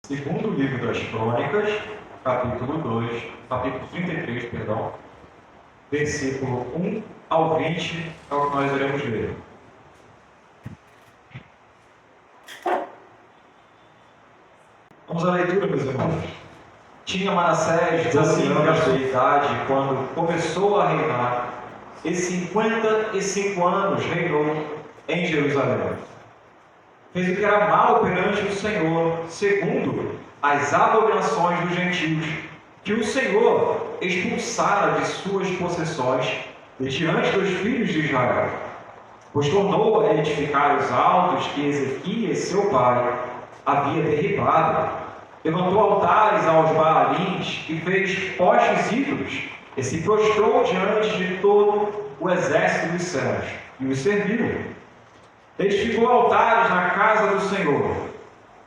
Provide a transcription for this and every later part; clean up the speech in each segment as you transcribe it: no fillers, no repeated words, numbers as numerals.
Segundo livro das Crônicas, capítulo 33, perdão, versículo 1 ao 20, é o que nós iremos ler. Vamos à leitura, meus irmãos. Tinha Manassés 12 anos de idade quando começou a reinar, e 55 anos reinou em Jerusalém. Fez o que era mal perante o Senhor, segundo as abominações dos gentios, que o Senhor expulsara de suas possessões de diante dos filhos de Israel. Pois tornou a edificar os altos que Ezequias, seu pai, havia derribado. Levantou altares aos Baalins e fez postes ídolos, e se prostrou diante de todo o exército dos céus, e os serviu. Edificou altares na casa do Senhor,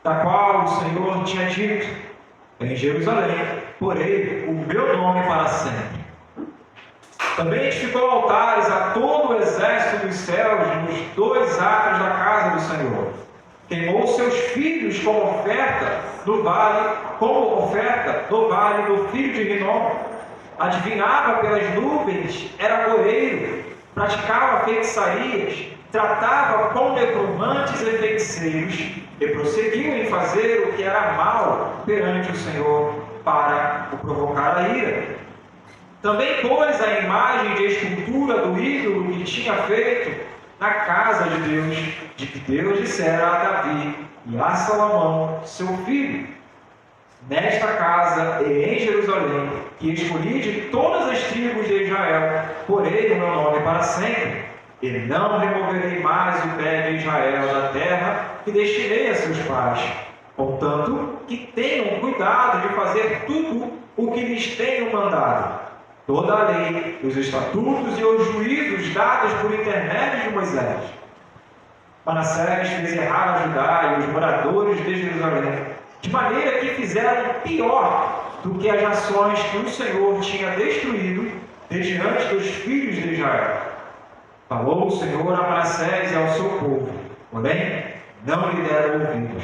da qual o Senhor tinha dito: em Jerusalém porei o meu nome para sempre. Também edificou altares a todo o exército dos céus nos 2 atos da casa do Senhor. Queimou seus filhos como oferta do vale do filho de Rinom. Adivinhava pelas nuvens, era coreiro, praticava feitiçarias, tratava com necromantes e feiticeiros, e prosseguiu em fazer o que era mal perante o Senhor, para o provocar a ira. Também pôs a imagem de escultura do ídolo que tinha feito na casa de Deus, de que Deus dissera a Davi e a Salomão, seu filho: nesta casa e em Jerusalém, que escolhi de todas as tribos de Israel, porei o meu nome para sempre, e não removerei mais o pé de Israel da terra que destinei a seus pais, contanto que tenham cuidado de fazer tudo o que lhes tenho mandado. Toda a lei, os estatutos e os juízos dados por intermédio de Moisés. Manassés fez errar a Judá e os moradores de Jerusalém, de maneira que fizeram pior do que as nações que o Senhor tinha destruído de diante dos filhos de Israel. Falou o Senhor a Manassés e ao seu povo, porém não lhe deram ouvidos.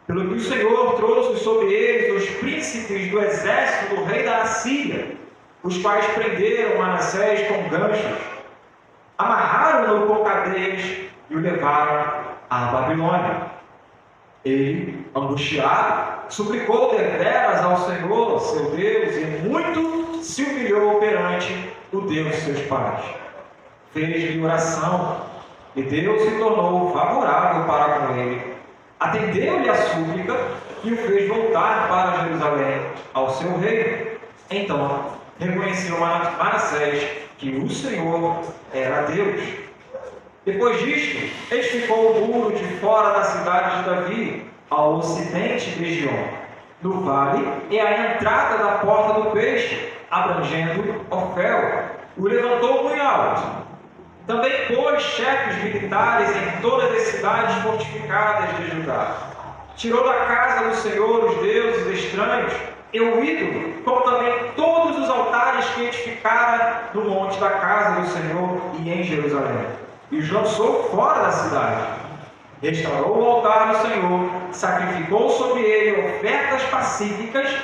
Pelo que o Senhor trouxe sobre eles os príncipes do exército do rei da Assíria, os quais prenderam Manassés com ganchos, amarraram-no com cadeias e o levaram à Babilônia. Ele, angustiado, suplicou deveras ao Senhor, seu Deus, e muito se humilhou perante o Deus de seus pais. Fez-lhe oração, e Deus se tornou favorável para com ele. Atendeu-lhe a súplica e o fez voltar para Jerusalém, ao seu reino. Então, reconheceu Manassés que o Senhor era Deus. Depois disto, edificou o muro de fora da cidade de Davi, ao ocidente de Gion, no vale e à entrada da porta do peixe, abrangendo Ofel. O levantou muito alto. Também pôs chefes militares em todas as cidades fortificadas de Judá. Tirou da casa do Senhor os deuses estranhos e o ídolo, como também todos os altares que edificara no monte da casa do Senhor e em Jerusalém, e os lançou fora da cidade. Restaurou o altar do Senhor, sacrificou sobre ele ofertas pacíficas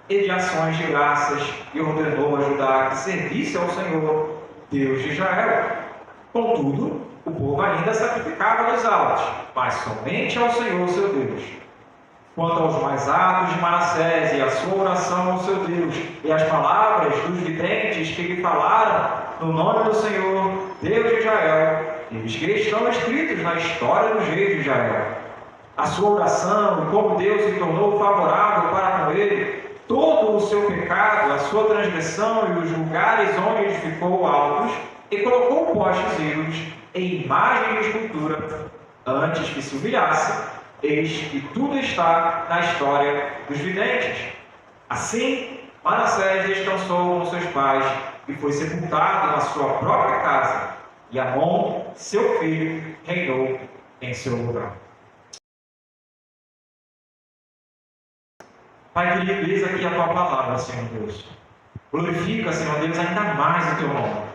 e de ações de graças, e ordenou a Judá que servisse ao Senhor, Deus de Israel. Contudo, o povo ainda sacrificava nos altos, mas somente ao Senhor, seu Deus. Quanto aos mais atos de Manassés e a sua oração ao seu Deus, e as palavras dos videntes que lhe falaram no nome do Senhor, Deus de Israel, eles que estão escritos na história dos reis de Israel. A sua oração e como Deus se tornou favorável para com ele, todo o seu pecado, a sua transgressão e os lugares onde edificou altos, e colocou postes ídolos em imagem de escultura, antes que se humilhasse. Eis que tudo está na história dos videntes. Assim, Manassés descansou com seus pais e foi sepultado na sua própria casa, e Amon, seu filho, reinou em seu lugar. Pai querido, eis aqui a tua palavra, Senhor Deus. Glorifica, Senhor Deus, ainda mais o teu nome,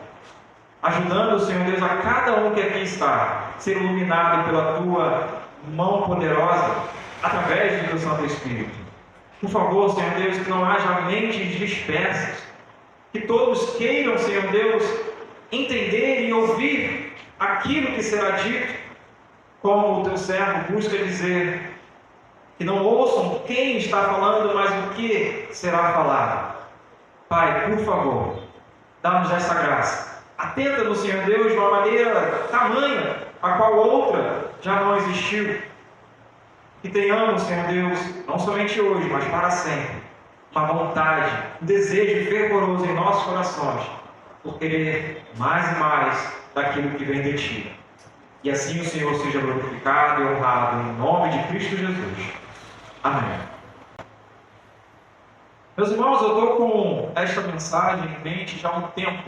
ajudando, Senhor Deus, a cada um que aqui está, ser iluminado pela tua mão poderosa, através do teu Santo Espírito. Por favor, Senhor Deus, que não haja mentes dispersas, que todos queiram, Senhor Deus, entender e ouvir aquilo que será dito, como o teu servo busca dizer, que não ouçam quem está falando, mas o que será falado. Pai, por favor, dá-nos essa graça. Atenta-nos, Senhor Deus, de uma maneira tamanha, a qual outra já não existiu. Que tenhamos, Senhor Deus, não somente hoje, mas para sempre, uma vontade, um desejo fervoroso em nossos corações, por querer mais e mais daquilo que vem de Ti. E assim o Senhor seja glorificado e honrado, em nome de Cristo Jesus. Amém. Meus irmãos, eu estou com esta mensagem em mente já há um tempo.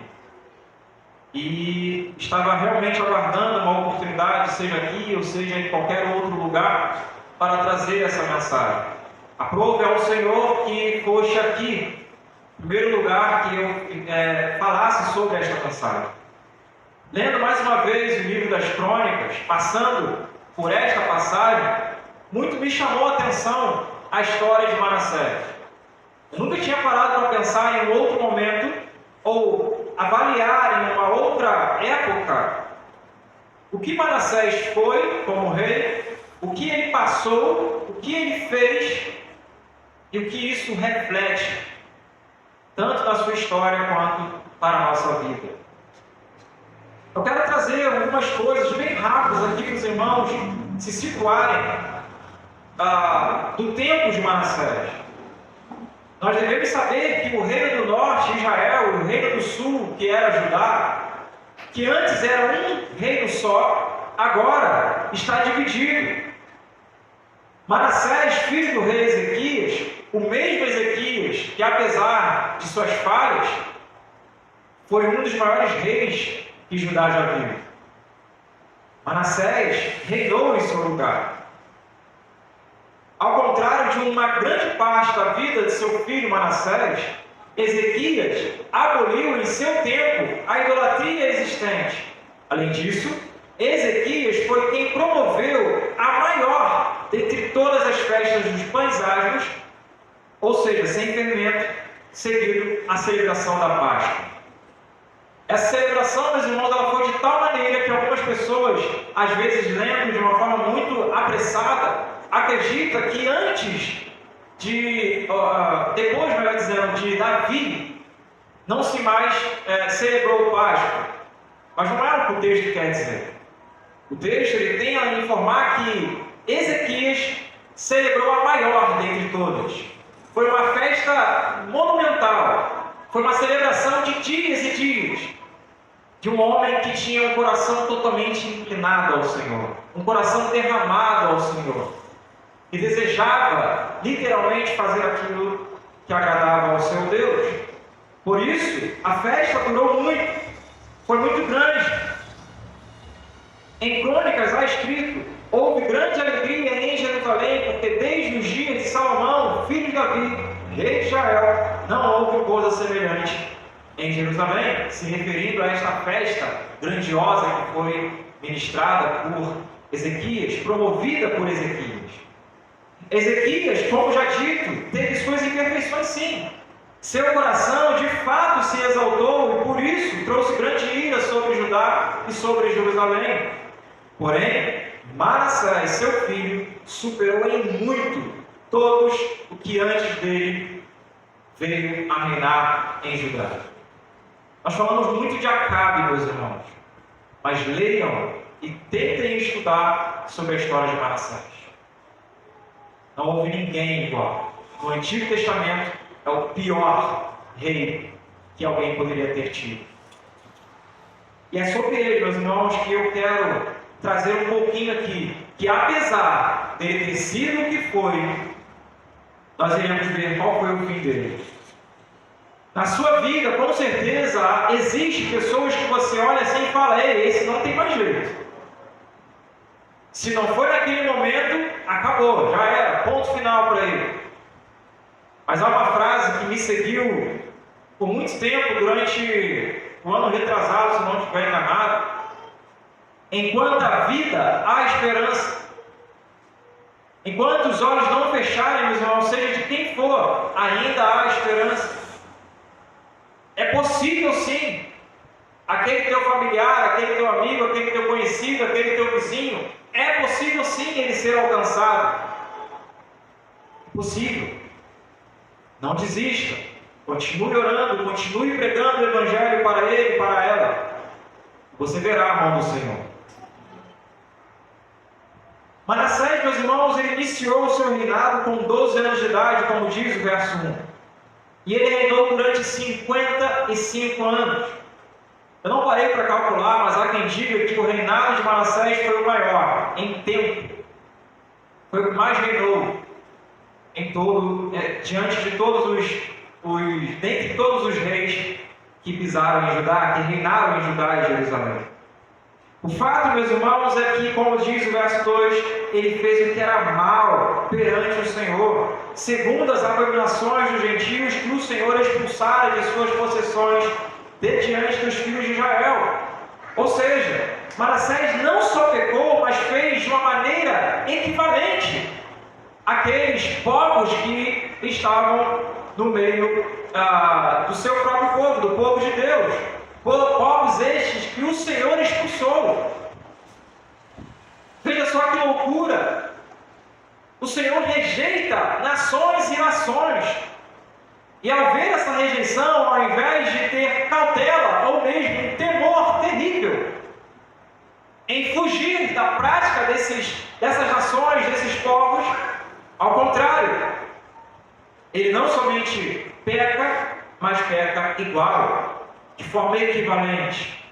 E estava realmente aguardando uma oportunidade, seja aqui ou seja em qualquer outro lugar, para trazer essa mensagem. Aprove ao Senhor que fosse aqui, em primeiro lugar, que eu falasse sobre esta mensagem. Lendo mais uma vez o livro das Crônicas, passando por esta passagem, muito me chamou a atenção a história de Manassés. Eu nunca tinha parado para pensar em um outro momento, ou avaliar em uma outra época, o que Manassés foi como rei, o que ele passou, o que ele fez, e o que isso reflete, tanto na sua história quanto para a nossa vida. Eu quero trazer algumas coisas bem rápidas aqui para os irmãos se situarem do tempo de Manassés. Nós devemos saber que o reino do norte, Israel, e o reino do sul, que era Judá, que antes era um reino só, agora está dividido. Manassés, filho do rei Ezequias, o mesmo Ezequias, que apesar de suas falhas, foi um dos maiores reis que Judá já viu. Manassés reinou em seu lugar. Ao contrário de uma grande parte da vida de seu filho Manassés, Ezequias aboliu em seu tempo a idolatria existente. Além disso, Ezequias foi quem promoveu a maior dentre todas as festas dos pães asmos, ou seja, sem fermento, seguido a celebração da Páscoa. Essa celebração, meus irmãos, ela foi de tal maneira que algumas pessoas, às vezes lendo de uma forma muito apressada, acredita que antes depois, melhor dizendo, de Davi, não se mais celebrou Páscoa. Mas não é o que o texto quer dizer. O texto ele tem a informar que Ezequias celebrou a maior dentre todas. Foi uma festa monumental. Foi uma celebração de dias e dias. De um homem que tinha um coração totalmente inclinado ao Senhor. Um coração derramado ao Senhor. E desejava, literalmente, fazer aquilo que agradava ao seu Deus. Por isso, a festa durou muito. Foi muito grande. Em Crônicas há escrito: houve grande alegria em Jerusalém, porque desde os dias de Salomão, filho de Davi, rei de Israel, não houve coisa semelhante em Jerusalém, se referindo a esta festa grandiosa que foi ministrada por Ezequias, promovida por Ezequias. Ezequias, como já dito, teve suas imperfeições sim. Seu coração de fato se exaltou e por isso trouxe grande ira sobre Judá e sobre Jerusalém. Porém, Manassés, seu filho, superou em muito todos o que antes dele veio a reinar em Judá. Nós falamos muito de Acabe, meus irmãos, mas leiam e tentem estudar sobre a história de Manassés. Não houve ninguém igual. No Antigo Testamento é o pior rei que alguém poderia ter tido. E é sobre ele, meus irmãos, que eu quero trazer um pouquinho aqui, que apesar dele ter sido o que foi, nós iremos ver qual foi o fim dele. Na sua vida, com certeza, existem pessoas que você olha assim e fala: ei, esse não tem mais jeito. Se não foi naquele momento, acabou, já era, ponto final para ele. Mas há uma frase que me seguiu por muito tempo, durante o ano retrasado, se não estiver enganado: enquanto há vida, há esperança. Enquanto os olhos não fecharem, meus irmãos, seja de quem for, ainda há esperança. É possível sim, aquele teu familiar, aquele teu amigo, aquele teu conhecido, aquele teu vizinho, é possível sim ele ser alcançado. É possível. Não desista. Continue orando, continue pregando o Evangelho para ele e para ela. Você verá a mão do Senhor. Manassés, meus irmãos, ele iniciou o seu reinado com 12 anos de idade, como diz o verso 1. E ele reinou durante 55 anos. Eu não parei para calcular, mas há quem diga que o reinado de Manassés foi o maior em tempo. Foi o que mais reinou em todo, diante de dentre todos os reis que pisaram em Judá, que reinaram em Judá e Jerusalém. O fato, meus irmãos, é que, como diz o verso 2, ele fez o que era mal perante o Senhor, segundo as abominações dos gentios que o Senhor expulsara de suas possessões de diante dos filhos de Israel. Ou seja, Manassés não só pecou, mas fez de uma maneira equivalente àqueles povos que estavam no meio do seu próprio povo, do povo de Deus. Povos estes que o Senhor expulsou. Veja só que loucura! O Senhor rejeita nações e nações. E ao ver essa rejeição, ao invés de ter cautela, ou mesmo um temor terrível, em fugir da prática dessas nações, desses povos, ao contrário, ele não somente peca, mas peca igual. De forma equivalente.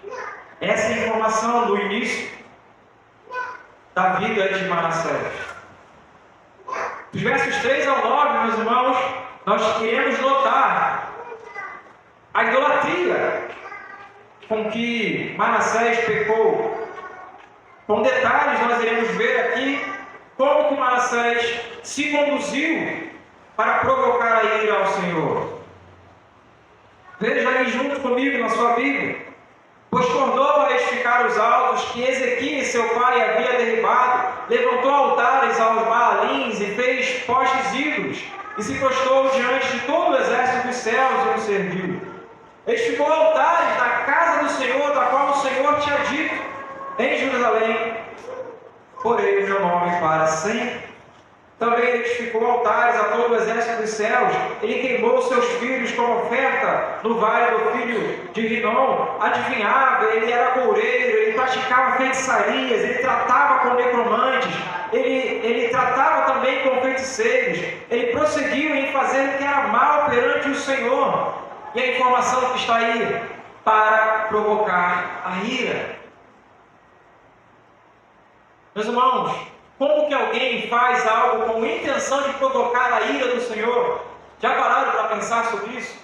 Essa é a informação do início da vida de Manassés. Dos versos 3 ao 9, meus irmãos, nós queremos notar a idolatria com que Manassés pecou. Com detalhes, nós iremos ver aqui como que Manassés se conduziu para provocar a ira ao Senhor. Veja aí junto comigo na sua Bíblia. Pois tornou a edificar os altos que Ezequias, seu pai, havia derribado, levantou altares aos Baalins e fez postes ídolos, e se prostrou diante de todo o exército dos céus e o serviu. Edificou altares na casa do Senhor, da qual o Senhor tinha dito, em Jerusalém, porém o meu nome para sempre. Também ele edificou altares a todo o exército dos céus. Ele queimou seus filhos como oferta no vale do filho de Rinom. Adivinhava, ele era coureiro, ele praticava feitiçarias, ele tratava com necromantes, ele tratava também com feiticeiros. Ele prosseguiu em fazer o que era mal perante o Senhor. E a informação que está aí, para provocar a ira. Meus irmãos, como que alguém faz algo com intenção de provocar a ira do Senhor? Já pararam para pensar sobre isso?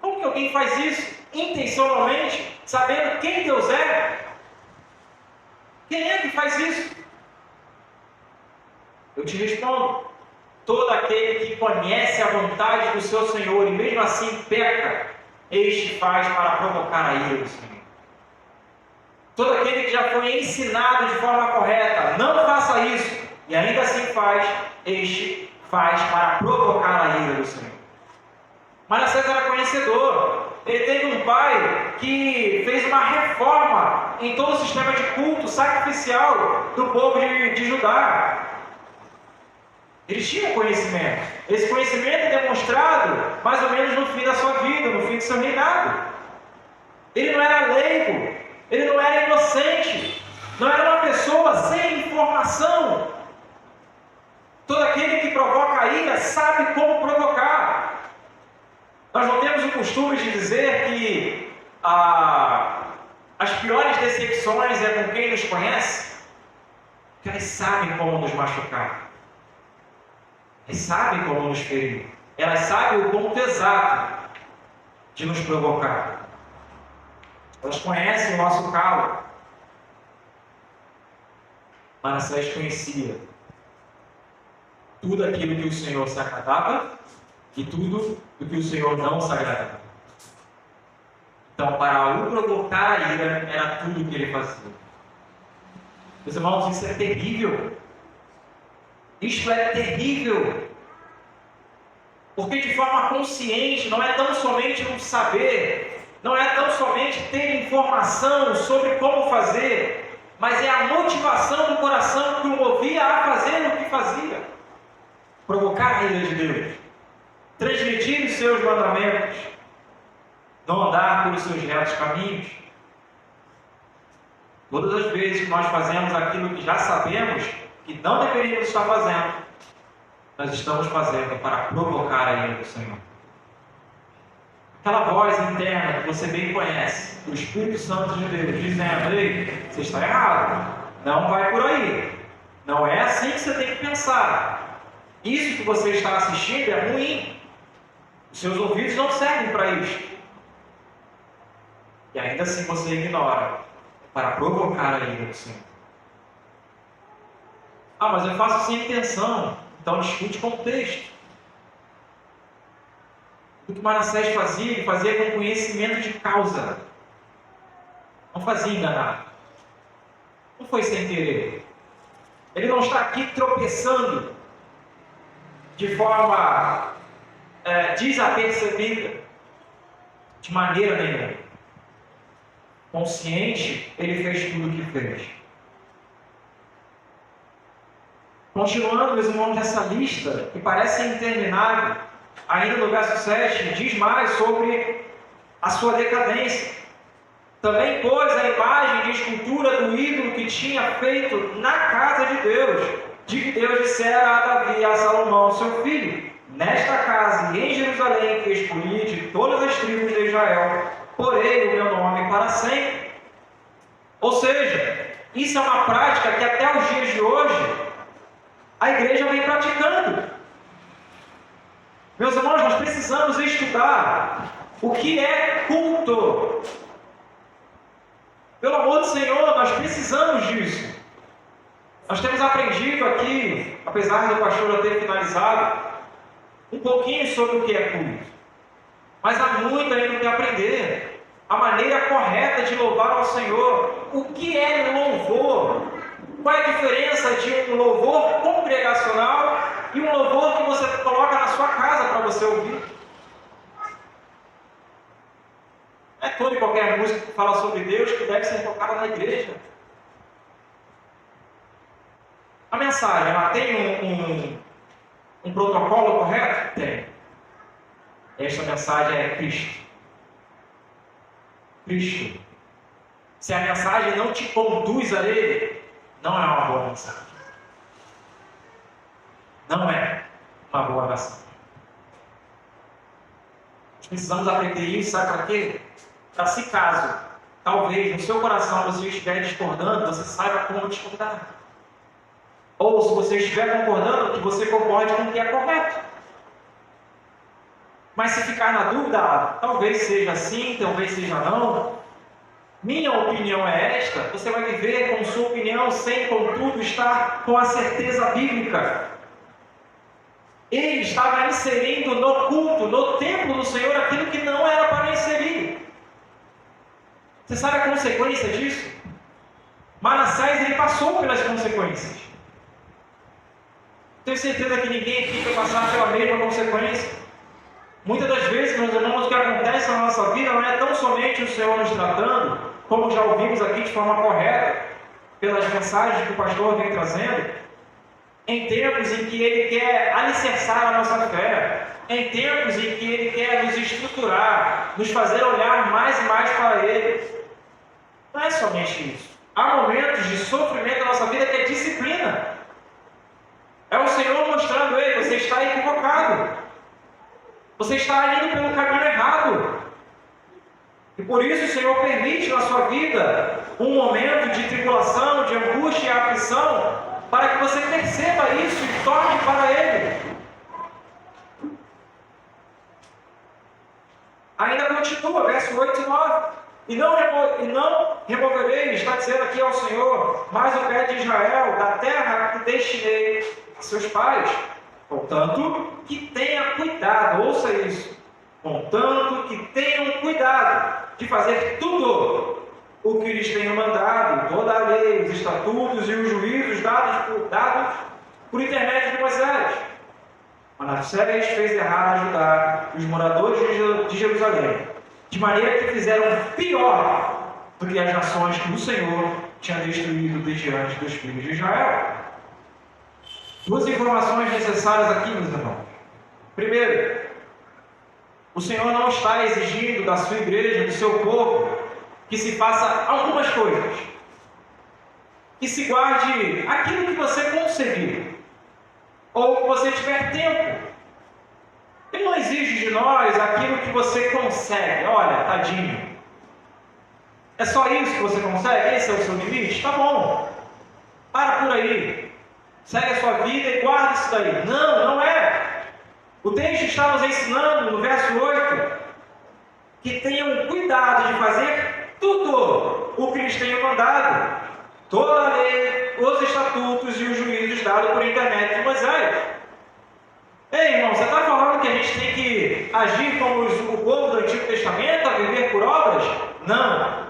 Como que alguém faz isso intencionalmente, sabendo quem Deus é? Quem é que faz isso? Eu te respondo: todo aquele que conhece a vontade do seu Senhor e mesmo assim peca, este faz para provocar a ira do Senhor. Todo aquele que já foi ensinado de forma correta, não faça isso, e ainda assim faz, este faz para provocar a ira do Senhor. Manassés era conhecedor. Ele teve um pai que fez uma reforma em todo o sistema de culto sacrificial do povo de Judá. Ele tinha conhecimento. Esse conhecimento é demonstrado mais ou menos no fim da sua vida, no fim do seu reinado. Ele não era leigo. Ele não era inocente, não era uma pessoa sem informação. Todo aquele que provoca a ira sabe como provocar. Nós não temos o costume de dizer que as piores decepções é com quem nos conhece, porque elas sabem como nos machucar, elas sabem como nos ferir, elas sabem o ponto exato de nos provocar. Elas conhecem o nosso calo. Manassés conhecia tudo aquilo que o Senhor se agradava e tudo do que o Senhor não se agradava. Então, para o provocar a ira, era tudo o que ele fazia. Meus irmãos, isso é terrível. Isto é terrível, porque de forma consciente não é tão somente um saber, não é tão somente ter informação sobre como fazer, mas é a motivação do coração que o movia a fazer o que fazia. Provocar a ira de Deus, transgredir os seus mandamentos, não andar pelos seus retos caminhos. Todas as vezes que nós fazemos aquilo que já sabemos que não deveríamos estar fazendo, nós estamos fazendo para provocar a ira do Senhor. Aquela voz interna que você bem conhece, do Espírito Santo de Deus, dizendo: ei, você está errado, não vai por aí, não é assim que você tem que pensar, isso que você está assistindo é ruim, os seus ouvidos não servem para isso. E ainda assim você ignora, para provocar a ira do Senhor. Ah, mas eu faço sem intenção. Então discute contexto. O que Manassés fazia, ele fazia com conhecimento de causa. Não fazia enganado. Não foi sem querer. Ele não está aqui tropeçando de forma desapercebida, de maneira nenhuma. Consciente, ele fez tudo o que fez. Continuando, meus irmãos, nessa lista, que parece interminável, ainda no verso 7, diz mais sobre a sua decadência. Também pôs a imagem de escultura do ídolo que tinha feito na casa de Deus, de que Deus dissera a Davi e a Salomão, seu filho: nesta casa e em Jerusalém que escolhi de todas as tribos de Israel, porei o meu nome para sempre. Ou seja, isso é uma prática que até os dias de hoje a igreja vem praticando. Meus irmãos, nós precisamos estudar o que é culto. Pelo amor do Senhor, nós precisamos disso. Nós temos aprendido aqui, apesar do pastor já ter finalizado, um pouquinho sobre o que é culto. Mas há muito ainda o que aprender. A maneira correta de louvar ao Senhor. O que é louvor? Qual é a diferença de um louvor congregacional e um louvor que você coloca na sua casa para você ouvir? Não é toda e qualquer música que fala sobre Deus que deve ser tocada na igreja. A mensagem, ela tem um protocolo correto? Tem. Esta mensagem é Cristo. Cristo. Se a mensagem não te conduz a Ele, não é uma boa mensagem. Não é uma boa mensagem. Nós precisamos aprender isso, sabe para quê? Para se caso, talvez no seu coração você estiver discordando, você saiba como discordar. Ou se você estiver concordando, que você concorde com o que é correto. Mas se ficar na dúvida, talvez seja assim, talvez seja não. Minha opinião é esta, você vai viver com sua opinião sem, contudo, estar com a certeza bíblica. Ele estava inserindo no culto, no templo do Senhor, aquilo que não era para inserir. Você sabe a consequência disso? Manassés, ele passou pelas consequências. Tenho certeza que ninguém aqui vai passar pela mesma consequência. Muitas das vezes, meus irmãos, o que acontece na nossa vida não é tão somente o Senhor nos tratando, como já ouvimos aqui de forma correta, pelas mensagens que o pastor vem trazendo, em tempos em que Ele quer alicerçar a nossa fé, em tempos em que Ele quer nos estruturar, nos fazer olhar mais e mais para Ele. Não é somente isso. Há momentos de sofrimento na nossa vida que é disciplina. É o Senhor mostrando: ei, você está equivocado. Você está indo pelo caminho errado. E por isso o Senhor permite na sua vida um momento de tribulação, de angústia e aflição, para que você perceba isso e torne para Ele. Ainda continua, verso 8 e 9. E não removerei, está dizendo aqui ao Senhor, mais o pé de Israel, da terra que destinei a seus pais. Contanto que tenha cuidado, ouça isso, contanto que tenham cuidado de fazer tudo o que lhes tenho mandado, toda a lei, os estatutos e os juízos dados por intermédio Manassés fez errar a Judá e os moradores de Jerusalém, de maneira que fizeram pior do que as nações que o Senhor tinha destruído desde antes dos filhos de Israel. Duas informações necessárias aqui, meus irmãos. Primeiro, o Senhor não está exigindo da sua igreja, do seu povo, que se faça algumas coisas. Que se guarde aquilo que você conseguir, ou que você tiver tempo. Ele não exige de nós aquilo que você consegue. Olha, tadinho. É só isso que você consegue? Esse é o seu limite? Tá bom. Para por aí. Segue a sua vida e guarda isso daí. Não, não é. O texto está nos ensinando, no verso 8, que tenham cuidado de fazer tudo o que lhes tenho mandado. Toda a lei, os estatutos e os juízos dados por intermédio de Moisés. Ei, irmão, você está falando que a gente tem que agir como o povo do Antigo Testamento, a viver por obras? Não.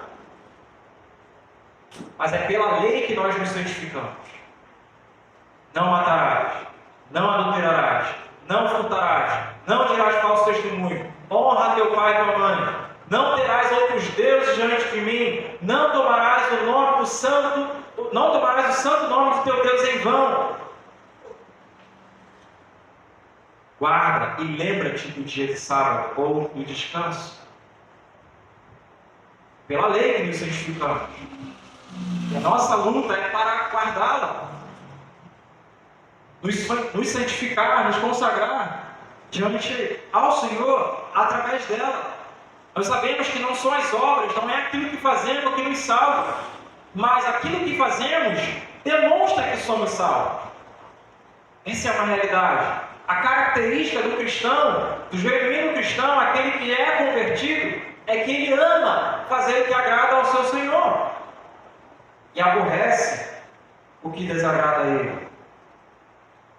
Mas é pela lei que nós nos santificamos. Não matarás, não adulterarás, não furtarás, não dirás falso testemunho, honra teu pai e tua mãe, não terás outros deuses diante de mim, não tomarás o nome do santo, não tomarás o santo nome do teu Deus em vão. Guarda e lembra-te do dia de sábado ou do descanso. Pela lei que nos santificamos. E a nossa luta é para guardá-la. Nos santificar, nos consagrar diante ao Senhor através dela. Nós sabemos que não são as obras, não é aquilo que fazemos que nos salva, mas aquilo que fazemos demonstra que somos salvos. Essa é uma realidade. A característica do cristão, do genuíno cristão, aquele que é convertido, é que ele ama fazer o que agrada ao seu Senhor e aborrece o que desagrada a ele.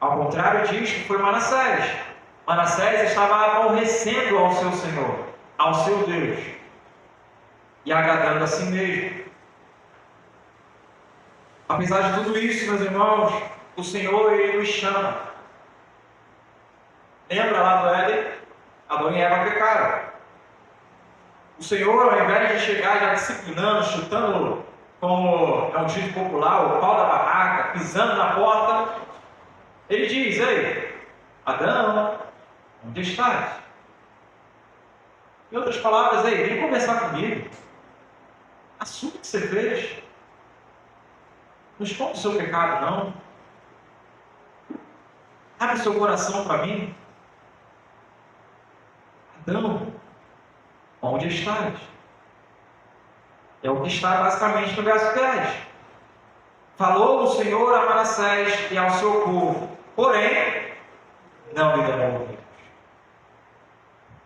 Ao contrário disto, foi Manassés. Manassés estava aborrecendo ao seu Senhor, ao seu Deus, e agradando a si mesmo. Apesar de tudo isso, meus irmãos, o Senhor, Ele nos chama. Lembra lá do Éden? Adão e Eva pecaram. O Senhor, ao invés de chegar já disciplinando, chutando, como é um dito popular, o pau da barraca, pisando na porta, Ele diz: ei, Adão, onde estás? Em outras palavras, ei, vem conversar comigo. Assume o que você fez. Não esconde o seu pecado, não. Abre seu coração para mim. Adão, onde estás? É o que está basicamente no verso 10. Falou o Senhor a Manassés e ao seu povo, porém, não lhe deram ouvidos.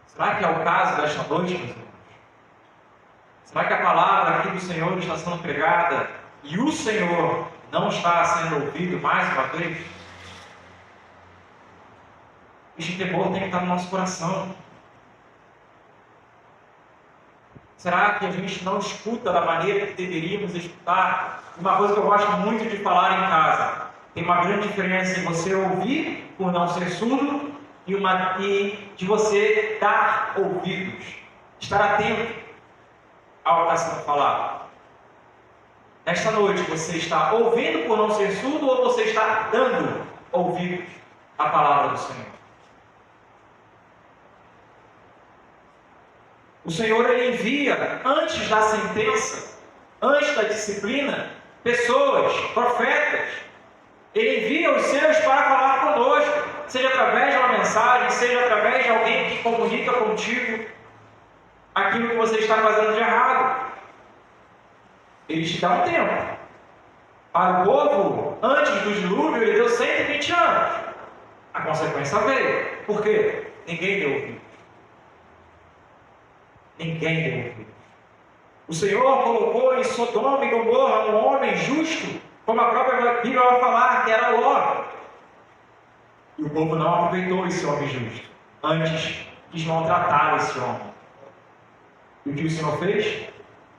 Será que é o caso desta noite, meus irmãos? Será que a palavra aqui do Senhor está sendo pregada e o Senhor não está sendo ouvido mais uma vez? Este temor tem que estar no nosso coração. Será que a gente não escuta da maneira que deveríamos escutar? Uma coisa que eu gosto muito de falar em casa: tem uma grande diferença em você ouvir por não ser surdo e de você dar ouvidos, estar atento ao que está sendo falado. Nesta noite, você está ouvindo por não ser surdo ou você está dando ouvidos à palavra do Senhor? O Senhor, Ele envia, antes da sentença, antes da disciplina, pessoas, profetas. Ele envia os seus para falar conosco, seja através de uma mensagem, seja através de alguém que comunica contigo aquilo que você está fazendo de errado. Ele te dá um tempo. Para o povo, antes do dilúvio, Ele deu 120 anos. A consequência veio. Por quê? Ninguém deu ouvido. Ninguém deu ouvido. O Senhor colocou em Sodoma e Gomorra um homem justo, como a própria Bíblia vai falar, que era Ló. E o povo não aproveitou esse homem justo. Antes, quis maltratar esse homem. E o que o Senhor fez?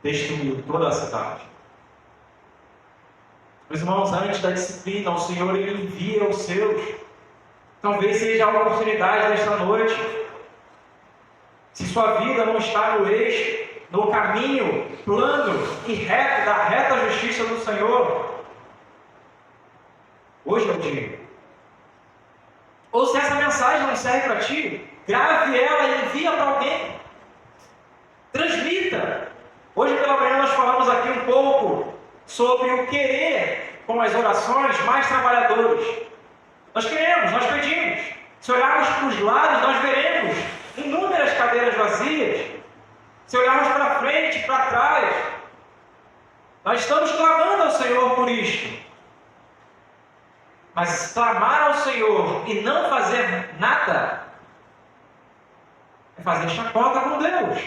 Destruiu toda a cidade. Meus irmãos, antes da disciplina, o Senhor, Ele envia os seus. Talvez seja a oportunidade desta noite. Se sua vida não está no eixo, no caminho plano e reto da reta justiça do Senhor, hoje é o dia. Ou se essa mensagem não serve para ti, grave ela e envia para alguém. Transmita. Hoje pela manhã nós falamos aqui um pouco sobre o querer com as orações mais trabalhadores. Nós queremos, nós pedimos. Se olharmos para os lados, nós veremos inúmeras cadeiras vazias. Se olharmos para frente, para trás, nós estamos clamando ao Senhor por isto. Mas clamar ao Senhor e não fazer nada é fazer chacota com Deus.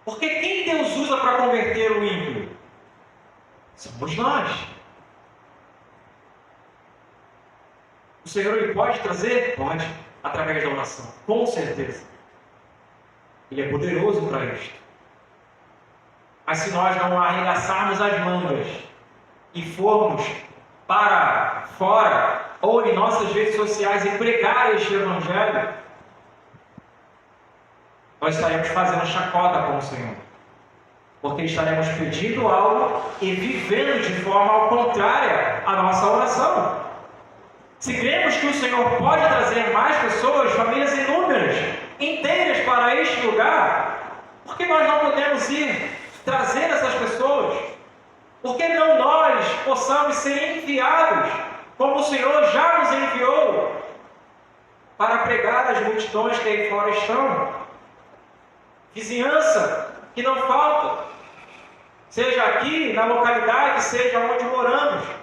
Porque quem Deus usa para converter o ímpio? Somos nós. O Senhor ele pode trazer? Pode, através da oração, com certeza. Ele é poderoso para isto. Mas se nós não arregaçarmos as mangas e formos para fora ou em nossas redes sociais e pregar este Evangelho, nós estaremos fazendo chacota com o Senhor. Porque estaremos pedindo algo e vivendo de forma contrária à nossa oração. Se cremos que o Senhor pode trazer mais pessoas, famílias inúmeras, inteiras para este lugar, por que nós não podemos ir trazer essas pessoas? Por que não nós possamos ser enviados, como o Senhor já nos enviou, para pregar às multidões que aí fora estão? Vizinhança que não falta, seja aqui na localidade, seja onde moramos.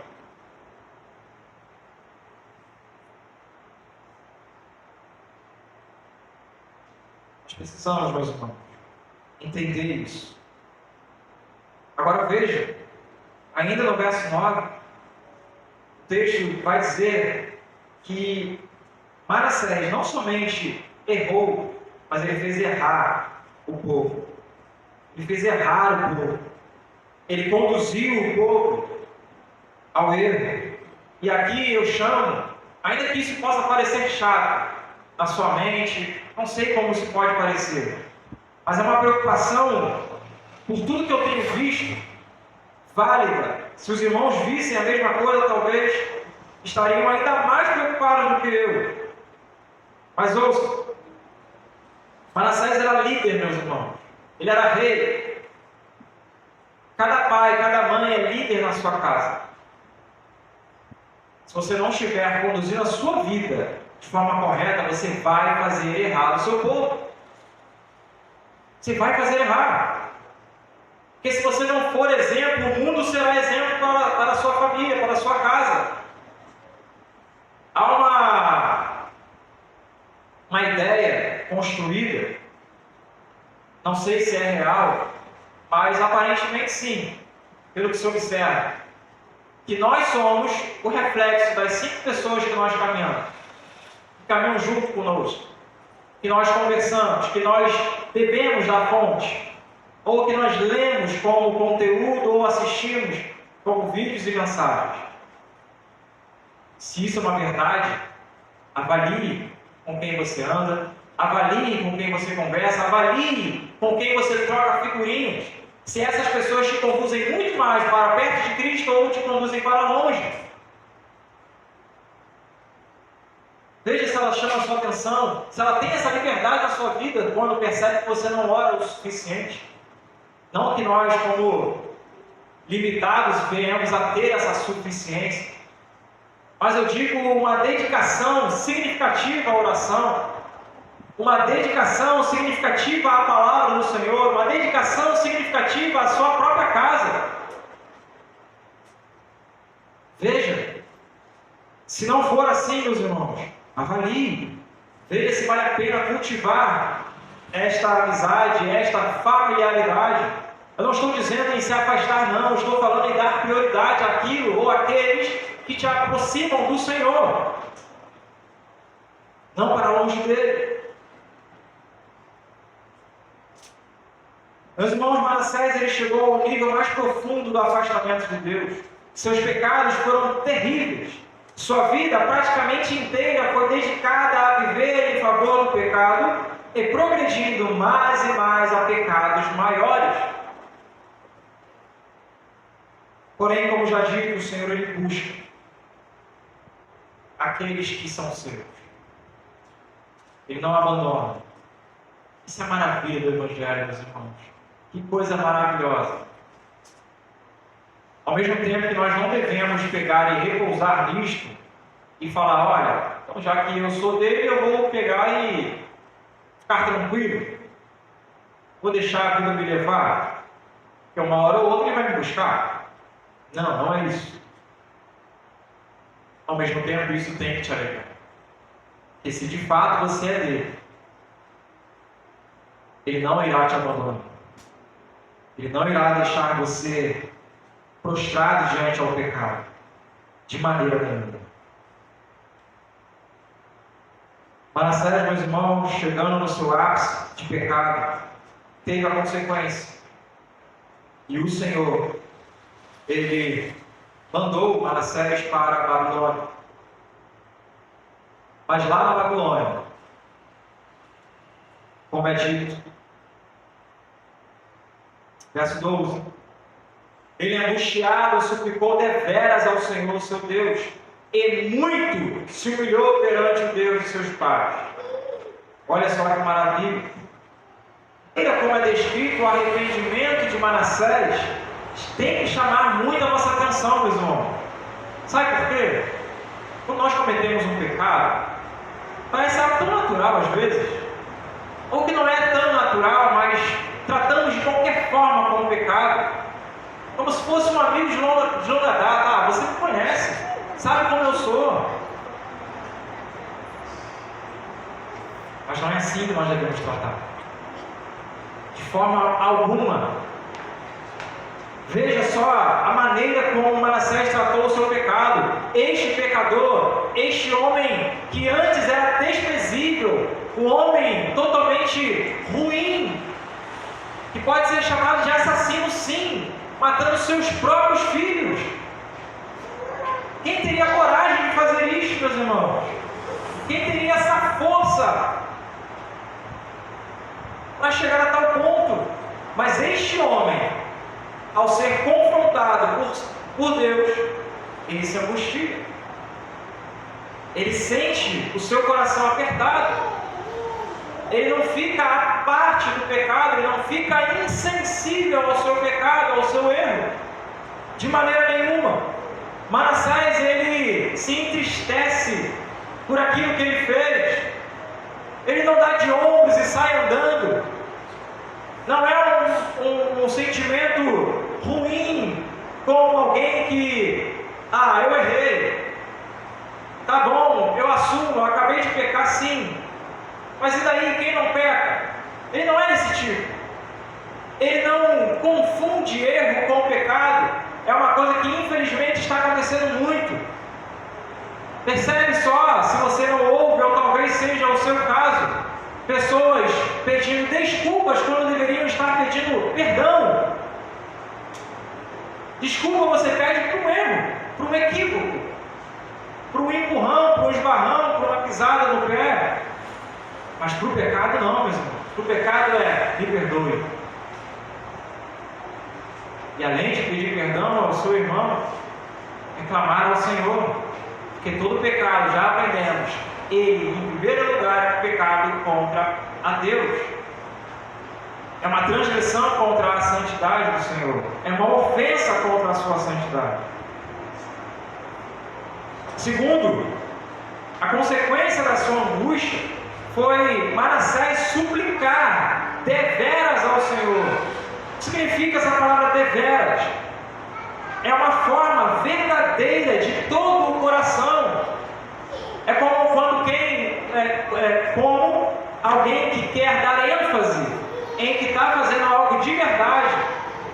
Nós precisamos, meus irmãos, entender isso. Agora veja, ainda no verso 9, o texto vai dizer que Manassés não somente errou, mas ele fez errar o povo. Ele fez errar o povo. Ele conduziu o povo ao erro. E aqui eu chamo, ainda que isso possa parecer chato na sua mente, não sei como isso pode parecer, mas é uma preocupação por tudo que eu tenho visto, válida. Se os irmãos vissem a mesma coisa, talvez estariam ainda mais preocupados do que eu. Mas ouça, Manassés era líder, meus irmãos. Ele era rei. Cada pai, cada mãe é líder na sua casa. Se você não estiver conduzindo a sua vida de forma correta, você vai fazer errado o seu povo. Você vai fazer errado. Porque se você não for exemplo, o mundo será exemplo para a sua família, para a sua casa. Há uma ideia construída, não sei se é real, mas aparentemente sim, pelo que se observa, que nós somos o reflexo das 5 pessoas que nós caminhamos, que caminham junto conosco, que nós conversamos, que nós bebemos da fonte, ou que nós lemos como conteúdo ou assistimos como vídeos e mensagens. Se isso é uma verdade, avalie com quem você anda, avalie com quem você conversa, avalie com quem você troca figurinhas. Se essas pessoas te conduzem muito mais para perto de Cristo ou te conduzem para longe. Veja se ela chama a sua atenção, se ela tem essa liberdade na sua vida quando percebe que você não ora o suficiente. Não que nós, como limitados, venhamos a ter essa suficiência. Mas eu digo uma dedicação significativa à oração, uma dedicação significativa à palavra do Senhor, uma dedicação significativa à sua própria casa. Veja, se não for assim, meus irmãos, avalie, veja se vale a pena cultivar esta amizade, esta familiaridade. Eu não estou dizendo em se afastar, não, eu estou falando em dar prioridade àquilo ou àqueles que te aproximam do Senhor, não para longe dele. Meus irmãos, Manassés ele chegou ao nível mais profundo do afastamento de Deus. Seus pecados foram terríveis. Sua vida praticamente inteira foi dedicada a viver em favor do pecado e progredindo mais e mais a pecados maiores. Porém, como já dito, o Senhor ele busca aqueles que são seus. Ele não abandona. Isso é a maravilha do Evangelho, meus irmãos. Que coisa maravilhosa. Ao mesmo tempo que nós não devemos pegar e repousar nisto e falar, olha, então já que eu sou dele, eu vou pegar e ficar tranquilo. Vou deixar a vida me levar, porque uma hora ou outra ele vai me buscar. Não, não é isso. Ao mesmo tempo, isso tem que te alegrar. Porque se de fato você é dele, ele não irá te abandonar. Ele não irá deixar você prostrado diante ao pecado, de maneira nenhuma. Manassés, meus irmãos, chegando no seu ápice de pecado, teve a consequência. E o Senhor, ele mandou Manassés para a Babilônia. Mas lá na Babilônia, como é dito, verso 12, ele angustiado suplicou deveras ao Senhor seu Deus, e muito se humilhou perante o Deus de seus pais. Olha só que maravilha. Olha como é descrito o arrependimento de Manassés. Tem que chamar muito a nossa atenção, meus irmãos. Sabe por quê? Quando nós cometemos um pecado, parece algo tão natural às vezes, ou que não é tão natural, mas tratamos de qualquer forma como pecado, como se fosse um amigo de longa data. Ah, você me conhece, sabe como eu sou. Mas não é assim que nós devemos tratar, de forma alguma. Veja só a maneira como Manassés tratou o seu pecado. Este pecador, este homem que antes era desprezível, um homem totalmente ruim, que pode ser chamado de assassino, sim, matando seus próprios filhos. Quem teria coragem de fazer isso, meus irmãos? Quem teria essa força para chegar a tal ponto? Mas este homem, ao ser confrontado por Deus, ele se angustia. Ele sente o seu coração apertado. Ele não fica à parte do pecado, ele não fica insensível ao seu pecado, ao seu erro, de maneira nenhuma. Manassés, ele se entristece por aquilo que ele fez. Ele não dá de ombros e sai andando. Não é um sentimento ruim, como alguém que, eu errei, tá bom, eu assumo, eu acabei de pecar sim, mas e daí, quem não peca? Ele não é desse tipo. Ele não confunde erro com pecado. É uma coisa que infelizmente está acontecendo muito. Percebe só, se você não ouve, ou talvez seja o seu caso, pessoas pedindo desculpas quando deveriam estar pedindo perdão. Desculpa você pede por um erro, por um equívoco, por um empurrão, por um esbarrão, por uma pisada no pé. Mas para o pecado não, meus irmãos. Para o pecado é, me perdoe. E além de pedir perdão ao seu irmão, reclamar ao Senhor. Porque todo pecado, já aprendemos, ele, em primeiro lugar, é um pecado contra a Deus. É uma transgressão contra a santidade do Senhor. É uma ofensa contra a sua santidade. Segundo, a consequência da sua angústia foi Manassés suplicar deveras ao Senhor. O que significa essa palavra deveras? É uma forma verdadeira de todo o coração. É como quando como alguém que quer dar ênfase em que está fazendo algo de verdade,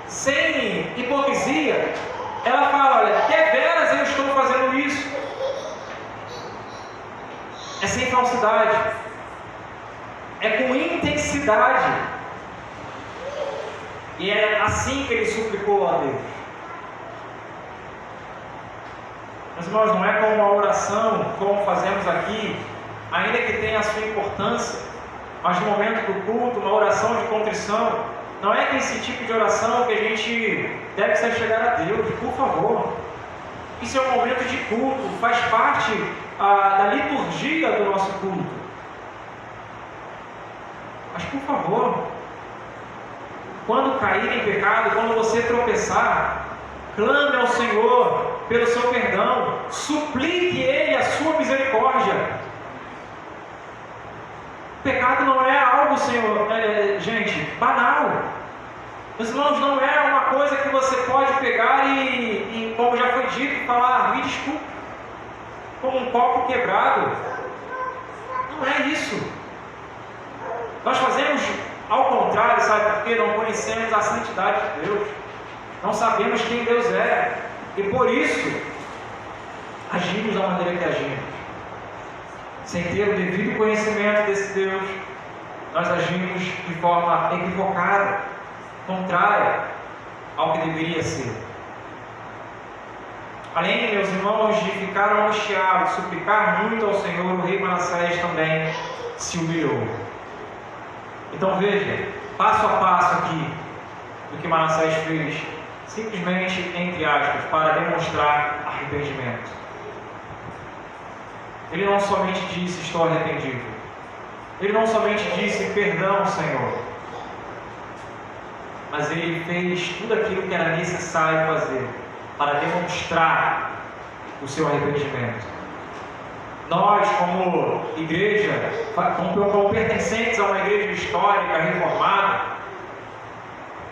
sem hipocrisia. Ela fala, olha, deveras eu estou fazendo isso. É sem falsidade. É com intensidade. E é assim que ele suplicou a Deus. Mas, irmãos, não é como uma oração, como fazemos aqui, ainda que tenha a sua importância, mas no momento do culto, uma oração de contrição, não é que esse tipo de oração que a gente deve se chegar a Deus, por favor. Isso é um momento de culto, faz parte da liturgia do nosso culto. Mas, por favor, quando cair em pecado, quando você tropeçar, clame ao Senhor pelo seu perdão, suplique Ele a sua misericórdia. O pecado não é algo, Senhor, gente, banal. Meus irmãos, não é uma coisa que você pode pegar e como já foi dito, falar, me desculpe, como um copo quebrado. Não é isso. Nós fazemos ao contrário, sabe por quê? Não conhecemos a santidade de Deus. Não sabemos quem Deus é. E por isso, agimos da maneira que agimos. Sem ter o devido conhecimento desse Deus, nós agimos de forma equivocada, contrária ao que deveria ser. Além, meus irmãos, de ficar angustiado, suplicar muito ao Senhor, o rei Manassés também se humilhou. Então veja, passo a passo aqui, do que Manassés fez, simplesmente, entre aspas, para demonstrar arrependimento. Ele não somente disse, estou arrependido. Ele não somente disse, perdão, Senhor. Mas ele fez tudo aquilo que era necessário fazer para demonstrar o seu arrependimento. Nós, como igreja, como pertencentes a uma igreja histórica, reformada,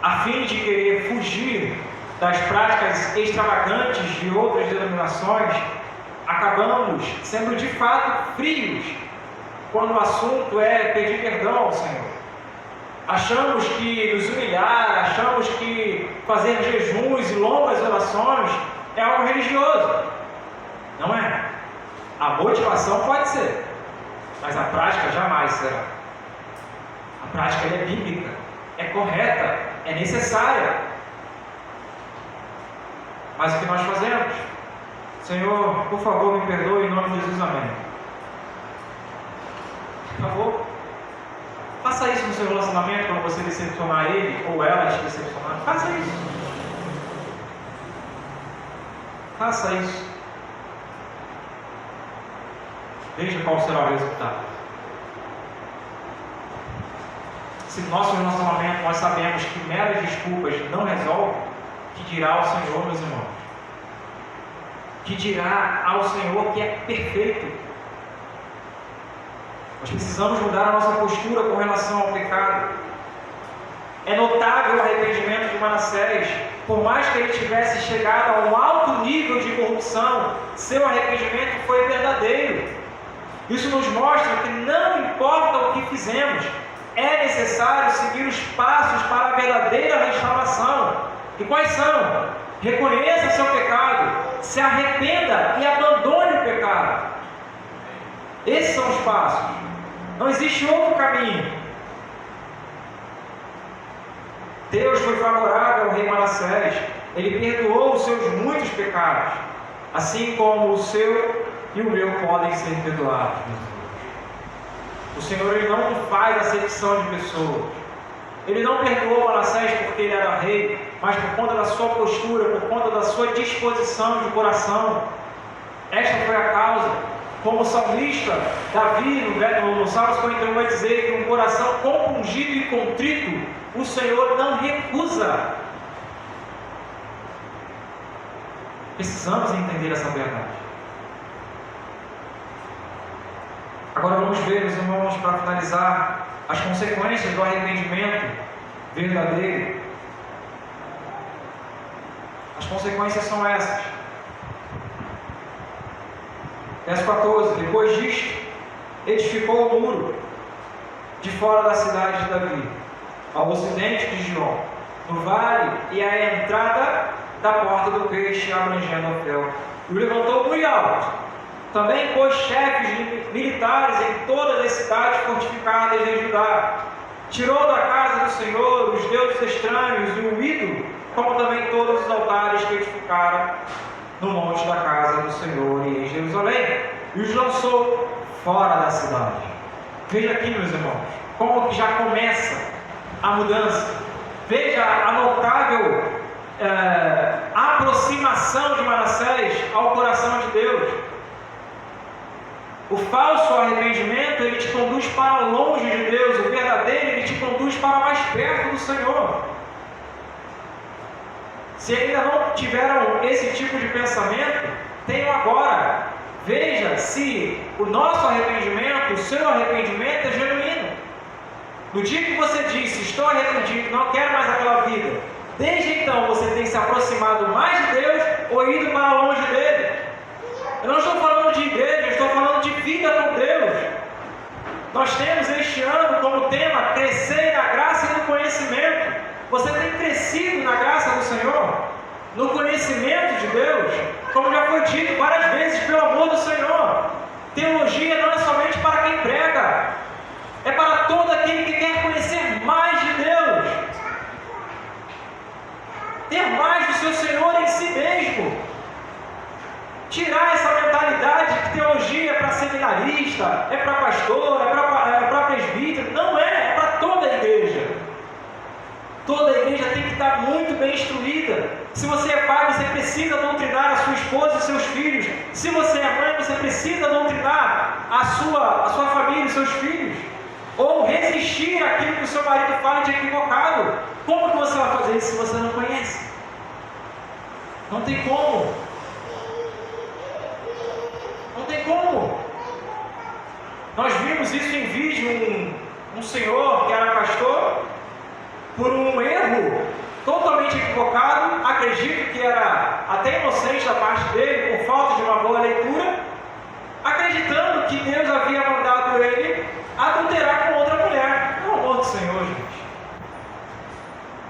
a fim de querer fugir das práticas extravagantes de outras denominações, acabamos sendo de fato frios quando o assunto é pedir perdão ao Senhor. Achamos que nos humilhar, achamos que fazer jejuns e longas orações é algo religioso. Não é? A motivação pode ser, mas a prática jamais será. A prática é bíblica, é correta, é necessária. Mas o que nós fazemos? Senhor, por favor, me perdoe em nome de Jesus, amém. Por favor, faça isso no seu relacionamento quando você decepcionar ele ou ela te decepcionar. Faça isso. Faça isso. Veja qual será o resultado. Se no nosso relacionamento nós sabemos que meras desculpas não resolvem, que dirá ao Senhor, meus irmãos? Que dirá ao Senhor que é perfeito? Nós precisamos mudar a nossa postura com relação ao pecado. É notável o arrependimento de Manassés. Por mais que ele tivesse chegado a um alto nível de corrupção, seu arrependimento foi verdadeiro. Isso nos mostra que não importa o que fizemos, é necessário seguir os passos para a verdadeira restauração. E quais são? Reconheça seu pecado, se arrependa e abandone o pecado. Esses são os passos. Não existe outro caminho. Deus foi favorável ao rei Manassés. Ele perdoou os seus muitos pecados, assim como o seu e o meu podem ser perdoados. O Senhor, Ele não faz acepção de pessoas. Ele não perdoou Manassés porque ele era rei, mas por conta da sua postura, por conta da sua disposição de coração. Esta foi a causa. Como o salmista Davi, no Salmo 51, vai dizer que um coração compungido e contrito, o Senhor não recusa. Precisamos entender essa verdade. Agora vamos ver, meus irmãos, para finalizar, as consequências do arrependimento verdadeiro. As consequências são essas. Verso 14: depois disto, edificou o muro de fora da cidade de Davi, ao ocidente de Gion, no vale e à entrada da porta do peixe, abrangendo Ofel, e o levantou muito alto. Também pôs chefes militares em todas as cidades fortificadas de Judá. Tirou da casa do Senhor os deuses estranhos e o ídolo, como também todos os altares que edificara no monte da casa do Senhor e em Jerusalém, e os lançou fora da cidade. Veja aqui, meus irmãos, como que já começa a mudança. Veja a notável aproximação de Manassés ao coração de Deus. O falso arrependimento, ele te conduz para longe de Deus. O verdadeiro, ele te conduz para mais perto do Senhor. Se ainda não tiveram esse tipo de pensamento, tenham agora. Veja se o nosso arrependimento, o seu arrependimento é genuíno. No dia que você disse, estou arrependido, não quero mais aquela vida, desde então você tem se aproximado mais de Deus ou ido para longe dele. Eu não estou falando de igreja, eu estou falando de vida com Deus. Nós temos este ano como tema crescer na graça e no conhecimento. Você tem crescido na graça do Senhor, no conhecimento de Deus, como já foi dito várias vezes pelo amor do Senhor. Teologia não é somente para quem prega, é para todo aquele que quer conhecer mais de Deus, ter mais do seu Senhor em si mesmo. Tirar essa mentalidade que teologia é para seminarista, é para pastor, é para presbítero. Não é, é para toda a igreja. Toda a igreja tem que estar muito bem instruída. Se você é pai, você precisa doutrinar a sua esposa e seus filhos. Se você é mãe, você precisa doutrinar a sua família e seus filhos. Ou resistir àquilo que o seu marido fala de equivocado. Como que você vai fazer isso se você não conhece? Não tem como. Não tem como. Nós vimos isso em vídeo, um senhor que era pastor, por um erro totalmente equivocado, acredito que era até inocente da parte dele, por falta de uma boa leitura, acreditando que Deus havia mandado ele adulterar com outra mulher. Pelo amor do Senhor, gente.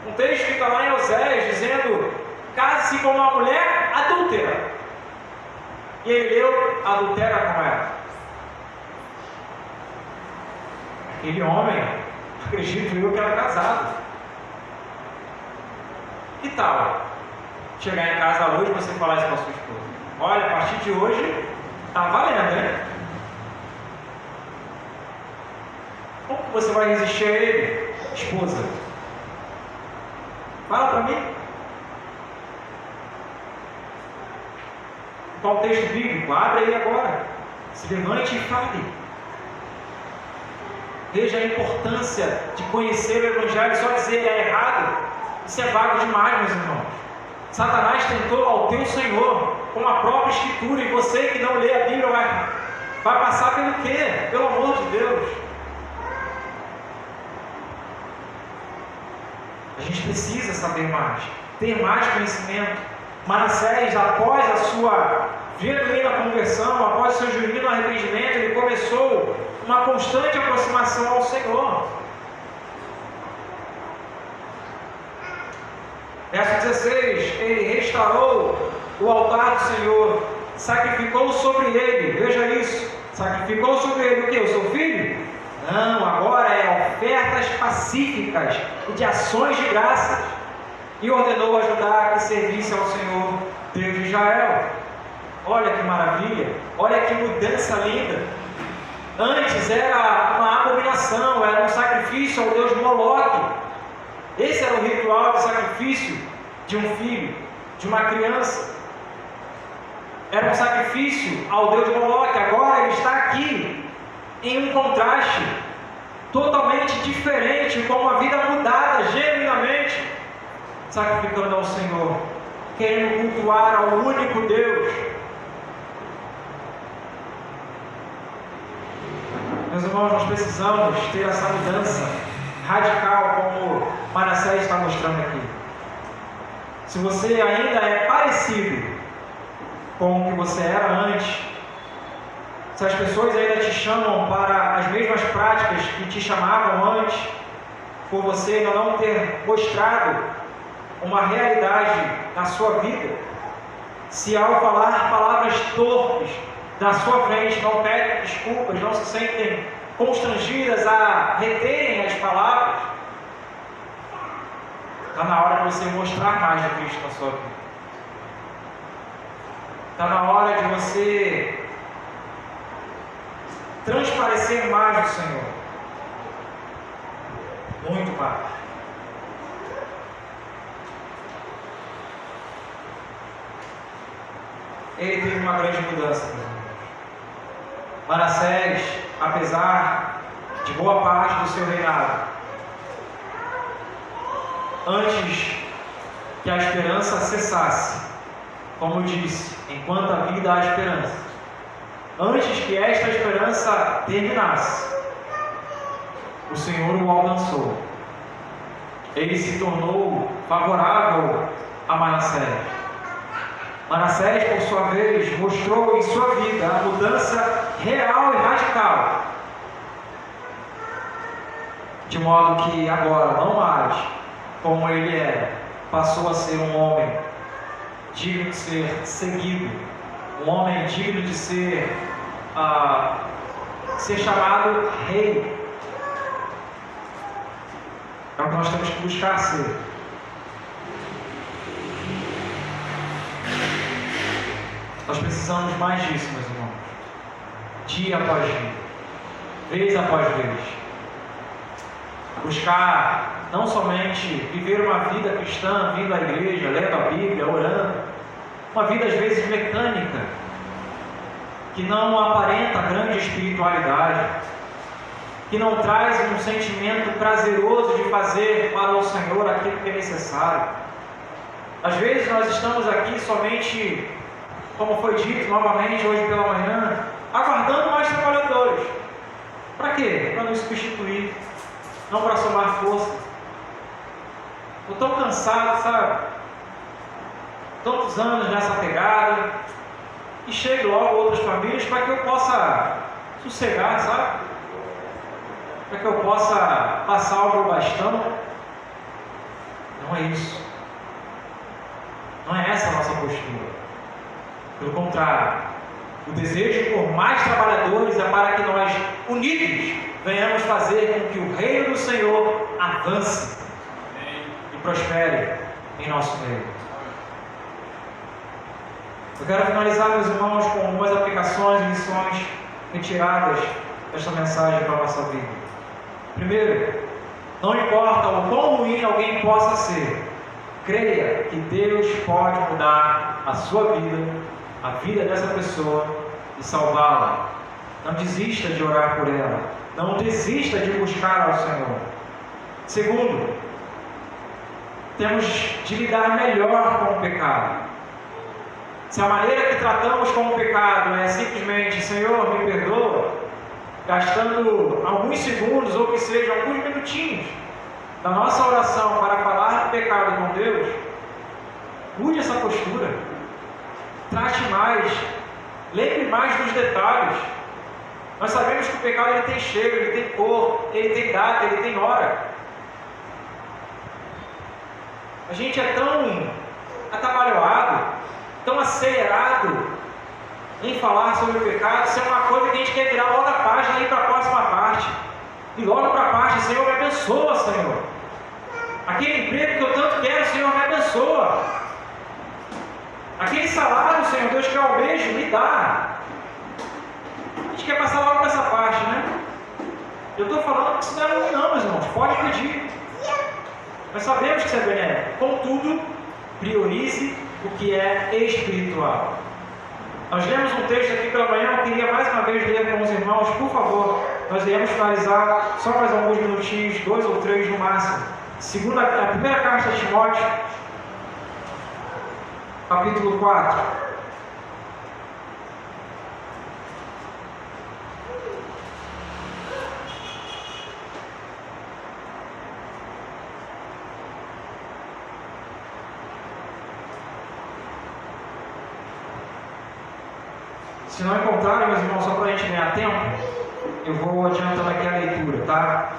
Um texto que está lá em Oséias dizendo: case-se com uma mulher adúltera. E ele leu: adultera com ela. Aquele homem, acredito eu, que era casado. Que tal chegar em casa hoje e você falar isso para a sua esposa? Olha, a partir de hoje está valendo, né? Como que você vai resistir a ele, esposa? Fala para mim. Qual o texto bíblico? Abre aí agora. Se levante e fale. Veja a importância de conhecer o Evangelho. Só dizer é errado, isso é vago demais, meus irmãos. Satanás tentou ao teu Senhor com a própria Escritura, e você que não lê a Bíblia vai passar pelo quê? Pelo amor de Deus. A gente precisa saber mais, ter mais conhecimento. Manassés, após a sua genuína conversão, após o seu genuíno arrependimento, ele começou uma constante aproximação ao Senhor. Verso 16: ele restaurou o altar do Senhor, sacrificou sobre ele, veja isso, sacrificou sobre ele o que? O seu filho? Não, agora é ofertas pacíficas e de ações de graças. E ordenou a Judá que servisse ao Senhor, Deus de Israel. Olha que maravilha, olha que mudança linda. Antes era uma abominação, era um sacrifício ao Deus Moloque. Esse era o ritual de sacrifício de um filho, de uma criança. Era um sacrifício ao Deus Moloque. Agora ele está aqui em um contraste totalmente diferente, com uma vida mudada genuinamente, sacrificando ao Senhor, querendo cultuar ao único Deus. Meus irmãos, nós precisamos ter essa mudança radical, como Manassés está mostrando aqui. Se você ainda é parecido com o que você era antes, se as pessoas ainda te chamam para as mesmas práticas que te chamavam antes, por você ainda não ter mostrado uma realidade na sua vida, se ao falar palavras torpes na sua frente não pedem desculpas, não se sentem constrangidas a reterem as palavras, está na hora de você mostrar mais de Cristo na sua vida. Está na hora de você transparecer mais do Senhor. Muito mais. Ele teve uma grande mudança, meus irmãos. Manassés, apesar de boa parte do seu reinado, antes que a esperança cessasse, como eu disse, enquanto a vida há esperança, antes que esta esperança terminasse, o Senhor o alcançou. Ele se tornou favorável a Manassés. Manassés, por sua vez, mostrou em sua vida a mudança real e radical, de modo que agora, não mais como ele era, passou a ser um homem digno de ser seguido, um homem digno de ser chamado rei. É o que nós temos que buscar ser. Nós precisamos mais disso, meus irmãos. Dia após dia, vez após vez. Buscar não somente viver uma vida cristã, vindo à igreja, lendo a Bíblia, orando, uma vida às vezes mecânica, que não aparenta grande espiritualidade, que não traz um sentimento prazeroso de fazer para o Senhor aquilo que é necessário. Às vezes nós estamos aqui somente, como foi dito novamente hoje pela manhã, aguardando mais trabalhadores. Para quê? Para nos substituir, não para somar força. Estou tão cansado, sabe? Tantos anos nessa pegada, e chego logo outras famílias para que eu possa sossegar, sabe? Para que eu possa passar o meu bastão. Não é isso. Não é essa a nossa postura. Pelo contrário, o desejo por mais trabalhadores é para que nós, unidos, venhamos fazer com que o reino do Senhor avance e prospere em nosso meio. Eu quero finalizar, meus irmãos, com algumas aplicações e lições retiradas desta mensagem para a nossa vida. Primeiro, não importa o quão ruim alguém possa ser, creia que Deus pode mudar a sua vida, a vida dessa pessoa e salvá-la. Não desista de orar por ela. Não desista de buscar ao Senhor. Segundo, temos de lidar melhor com o pecado. Se a maneira que tratamos com o pecado é simplesmente, Senhor, me perdoa, gastando alguns segundos ou que seja alguns minutinhos da nossa oração para falar do pecado com Deus, mude essa postura. Trate mais, lembre mais dos detalhes. Nós sabemos que o pecado ele tem cheiro, ele tem cor, ele tem data, ele tem hora. A gente é tão atabalhoado, tão acelerado em falar sobre o pecado, isso é uma coisa que a gente quer virar logo a página e ir para a próxima parte. E logo para a parte, Senhor, me abençoa, Senhor. Aquele emprego que eu tanto quero, Senhor, me abençoa. Aquele salário, Senhor, Deus que eu almejo, me dá. A gente quer passar logo para essa parte, né? Eu estou falando que isso não é ruim não, meus irmãos, pode pedir. Nós sabemos que isso é benéfico. Contudo, priorize o que é espiritual. Nós lemos um texto aqui pela manhã, eu queria mais uma vez ler com os irmãos, por favor. Nós iremos finalizar só mais alguns minutinhos, 2 ou 3 no máximo. A primeira carta de Timóteo, capítulo 4. Se não encontrarem, meus irmãos, só para a gente ganhar tempo, eu vou adiantando aqui a leitura, tá?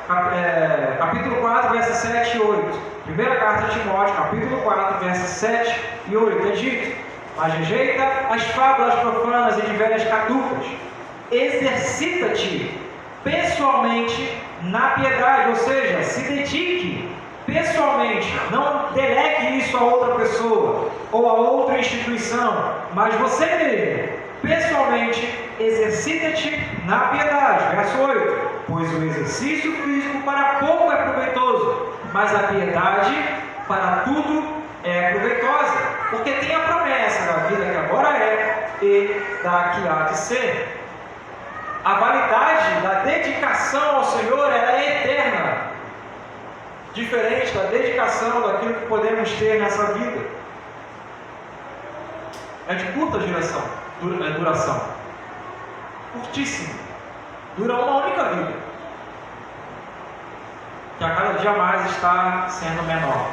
Capítulo 4, versos 7 e 8. Primeira carta de Timóteo, capítulo 4, versos 7 e 8. É dito: mas rejeita as fábulas profanas e de velhas caducas. Exercita-te pessoalmente na piedade, ou seja, se dedique pessoalmente, não delegue isso a outra pessoa ou a outra instituição, mas você mesmo, pessoalmente, exercita-te na piedade. Verso 8: pois o exercício físico para pouco é proveitoso, mas a piedade para tudo é proveitosa, porque tem a promessa da vida que agora é e da que há de ser. A validade da dedicação ao Senhor, ela é eterna, diferente da dedicação daquilo que podemos ter nessa vida. É de curta duração, curtíssima, dura uma única vida, que a cada dia mais está sendo menor.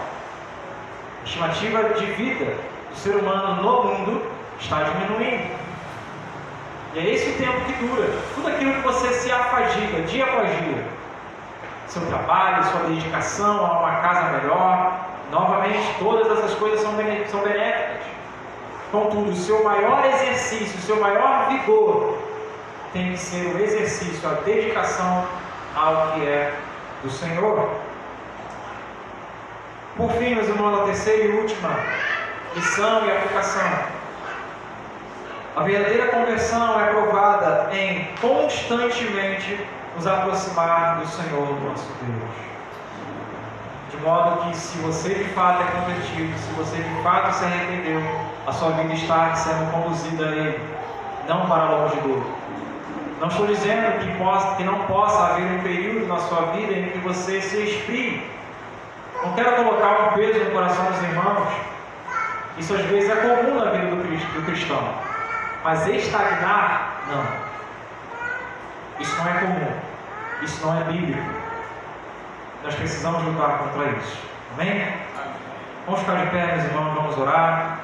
A estimativa de vida do ser humano no mundo está diminuindo. E é esse o tempo que dura. Tudo aquilo que você se afadiga, dia após dia, seu trabalho, sua dedicação a uma casa melhor, novamente, todas essas coisas são benéficas. Contudo, o seu maior exercício, o seu maior vigor, tem que ser o exercício, a dedicação ao que é do Senhor. Por fim, meus irmãos, a terceira e última lição e aplicação. A verdadeira conversão é provada em constantemente nos aproximar do Senhor nosso Deus. De modo que, se você de fato é convertido, se você de fato se arrependeu, a sua vida está sendo conduzida a Ele, não para longe dele. Não estou dizendo que não possa haver um período na sua vida em que você se esfrie. Não quero colocar um peso no coração dos irmãos. Isso às vezes é comum na vida do cristão. Mas estagnar, não. Isso não é comum. Isso não é bíblico. Nós precisamos lutar contra isso. Amém? Vamos ficar de pé, meus irmãos, vamos orar.